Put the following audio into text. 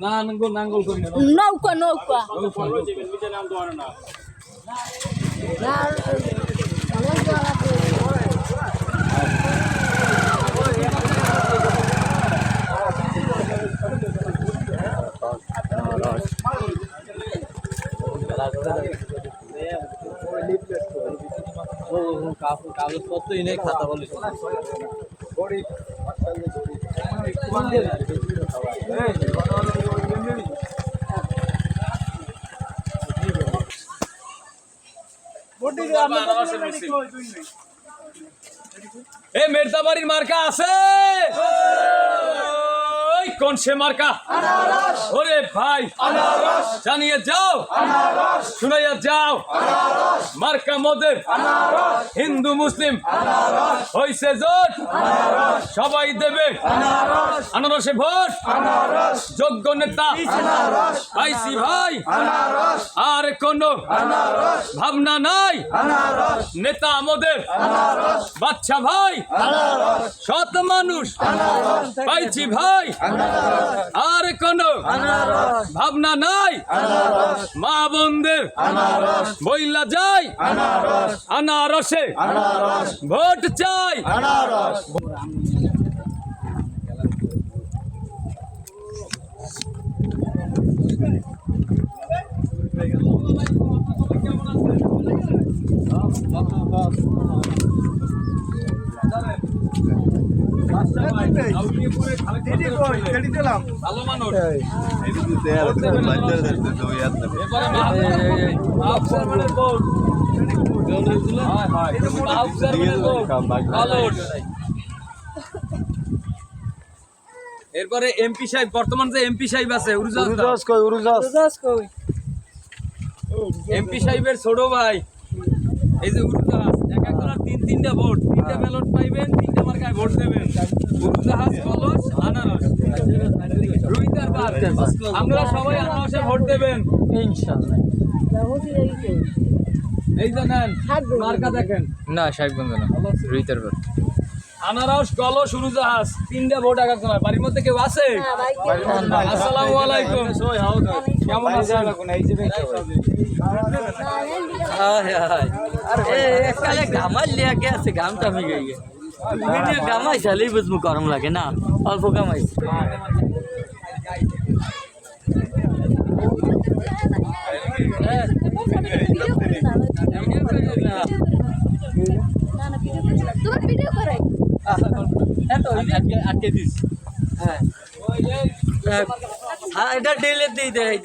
না নাঙ্গল করি না নৌকা নৌকা কাগজপত্র এনে খাতা বলে মেরতা বাড়ির মার্কা আছে কোন সে মার্কা ওরে ভাই জানিয়ে যাও শুনাইয়া যাও মার্কা মোদের হিন্দু মুসলিম হইছে জোট সবাই দেবে আনারসে ভোট যোগ্য নেতা পাইছি ভাই আর কোন ভাবনা নাই নেতা আমাদের বাচ্চা ভাই সৎ মানুষ পাইছি ভাই আর কোন ভাবনা নাই মা বোনদের বইলা যাই আনারসে ভোট চাই ভালো মানুষ এরপরে এমপি সাহেব বর্তমান যে এমপি সাহেব আছে এমপি সাহেবের ছোট ভাই এই যে উড়োজাহাজ এক একজনের তিনটা ভোট তিনটা ব্যালট পাইবেন তিনটা মার্কায় ভোট দেবেন উড়োজাহাজ কলস আনারস রুইতার বাদ আমরা সবাই আনারসে ভোট দেবেন ইনশাআল্লাহ এই যে নেন মার্কা দেখেন না সাহেবগঞ্জ না রুইতার বাদ আনারস কলস উড়োজাহাজ তিনটা ভোট এক একজনের বাড়ির মধ্যে কেউ আছে আসসালামু আলাইকুম কেমন আছেন এককালে গামাই লিয়া কে আছে গামটা আমি গই গামাই চালেই বুঝবো গরম লাগে না অল্প গামাইছে আটকে দিস হ্যাঁ এটা ডেলে দিয়ে দেয়